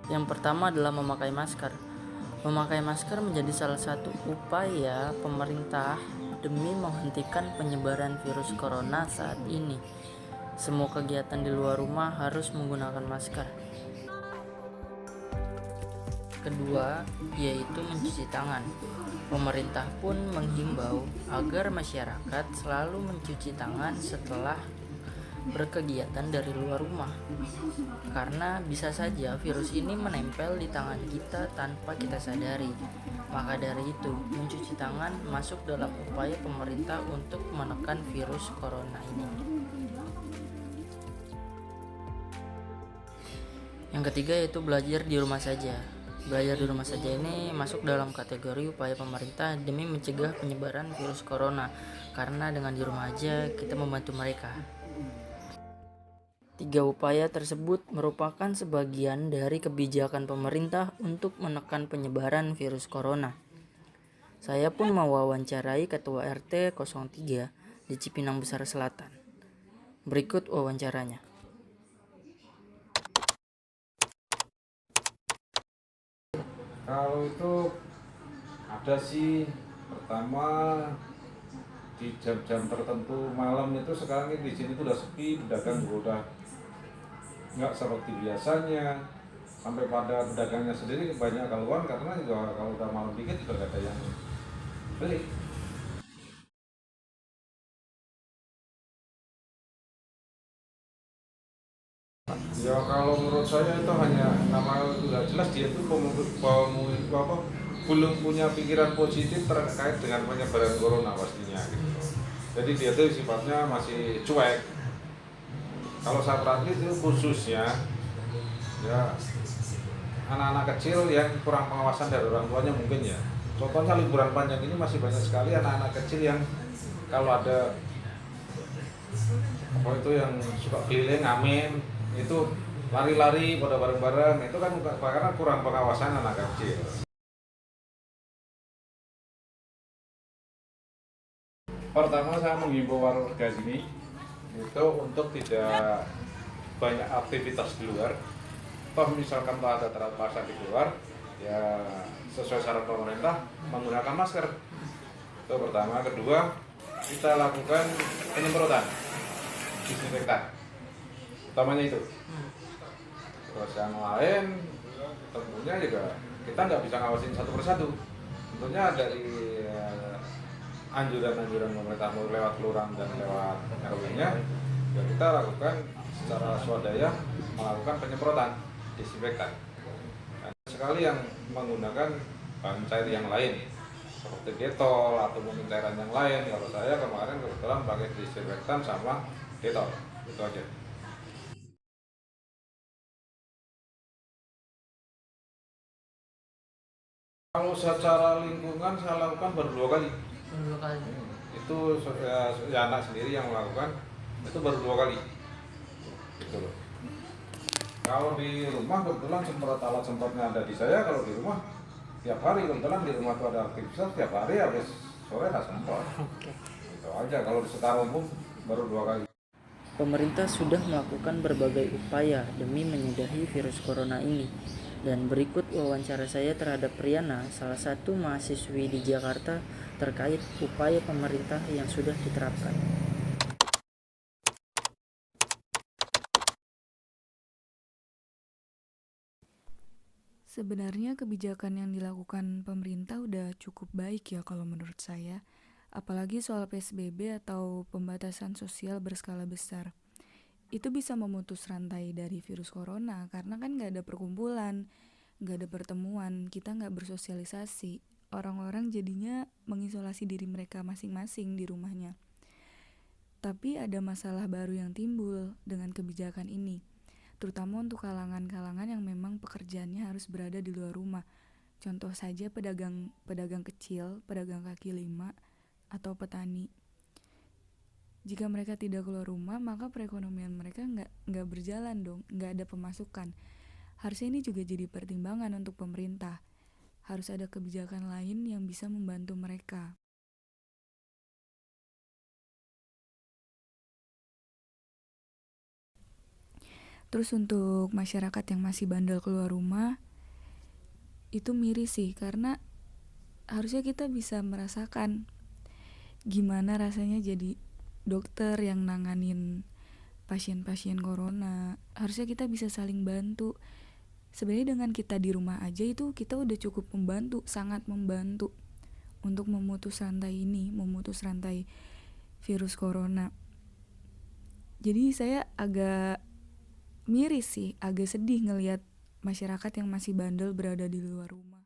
Yang pertama adalah memakai masker. Memakai masker menjadi salah satu upaya pemerintah demi menghentikan penyebaran virus corona saat ini. Semua kegiatan di luar rumah harus menggunakan masker. Kedua, yaitu mencuci tangan. Pemerintah pun menghimbau agar masyarakat selalu mencuci tangan setelah berkegiatan dari luar rumah, karena bisa saja virus ini menempel di tangan kita tanpa kita sadari. Maka dari itu, mencuci tangan masuk dalam upaya pemerintah untuk menekan virus corona ini. Yang ketiga yaitu belajar di rumah saja. Belajar di rumah saja ini masuk dalam kategori upaya pemerintah demi mencegah penyebaran virus corona, karena dengan di rumah aja kita membantu mereka. Tiga upaya tersebut merupakan sebagian dari kebijakan pemerintah untuk menekan penyebaran virus corona. Saya pun mewawancarai Ketua RT 03 di Cipinang Besar Selatan. Berikut wawancaranya. Kalau itu ada sih, pertama di jam-jam tertentu malam itu sekarang ini di sini tuh udah sepi, pedagang udah nggak seperti biasanya. Sampai pada pedagangnya sendiri banyak keluhan karena juga kalau udah malam dikit juga gak ada yang beli. Ya kalau menurut saya itu hanya nama udah jelas dia itu belum punya pikiran positif terkait dengan penyebaran corona pastinya gitu. Jadi dia itu sifatnya masih cuek. Kalau saya perhatikan itu khususnya ya anak-anak kecil yang kurang pengawasan dari orang tuanya mungkin ya. Contohnya liburan panjang ini masih banyak sekali anak-anak kecil yang kalau ada apa itu yang suka keliling ngamen itu lari-lari pada bareng-bareng itu kan karena kurang pengawasan anak kecil. Pertama saya menghimbau warga sini itu untuk tidak banyak aktivitas di luar. Toh misalkan ada terpaksa di luar, ya sesuai saran pemerintah menggunakan masker. Itu pertama. Kedua, kita lakukan penyemprotan disinfektan. Utamanya itu. Terus yang lain tentunya juga kita nggak bisa ngawasin satu persatu. Tentunya dari anjuran-anjuran pemerintah lewat kelurahan dan lewat RW-nya, ya kita lakukan secara swadaya melakukan penyemprotan disinfektan. Dan sekali yang menggunakan bahan cair yang lain seperti detol atau mungkin cairan yang lain. Kalau saya kemarin kebetulan pakai disinfektan sama detol, itu aja. Kalau secara lingkungan saya lakukan baru 2 kali. Dua kali. Itu ya anak sendiri yang melakukan, itu baru 2 kali. Gitu loh. Kalau di rumah kebetulan semprot alat semprotnya ada di saya. Kalau di rumah tiap hari kebetulan di rumah tuh ada aktivitas tiap hari habis sore harus semprot. Itu aja. Kalau secara umum baru 2 kali. Pemerintah sudah melakukan berbagai upaya demi menyudahi virus corona ini. Dan berikut wawancara saya terhadap Riana, salah satu mahasiswi di Jakarta, terkait upaya pemerintah yang sudah diterapkan. Sebenarnya kebijakan yang dilakukan pemerintah udah cukup baik ya kalau menurut saya. Apalagi soal PSBB atau pembatasan sosial berskala besar. Itu bisa memutus rantai dari virus corona karena kan gak ada perkumpulan, gak ada pertemuan, kita gak bersosialisasi. Orang-orang jadinya mengisolasi diri mereka masing-masing di rumahnya. Tapi ada masalah baru yang timbul dengan kebijakan ini, terutama untuk kalangan-kalangan yang memang pekerjaannya harus berada di luar rumah. Contoh saja pedagang kecil, pedagang kaki lima, atau petani. Jika mereka tidak keluar rumah, maka perekonomian mereka nggak berjalan dong, nggak ada pemasukan. Harusnya ini juga jadi pertimbangan untuk pemerintah. Harus ada kebijakan lain yang bisa membantu mereka. Terus untuk masyarakat yang masih bandel keluar rumah, itu miris sih, karena harusnya kita bisa merasakan gimana rasanya jadi dokter yang nanganin pasien-pasien corona. Harusnya kita bisa saling bantu. Sebenarnya dengan kita di rumah aja itu kita udah cukup membantu, sangat membantu untuk memutus rantai virus corona. Jadi saya agak miris sih, agak sedih ngelihat masyarakat yang masih bandel berada di luar rumah.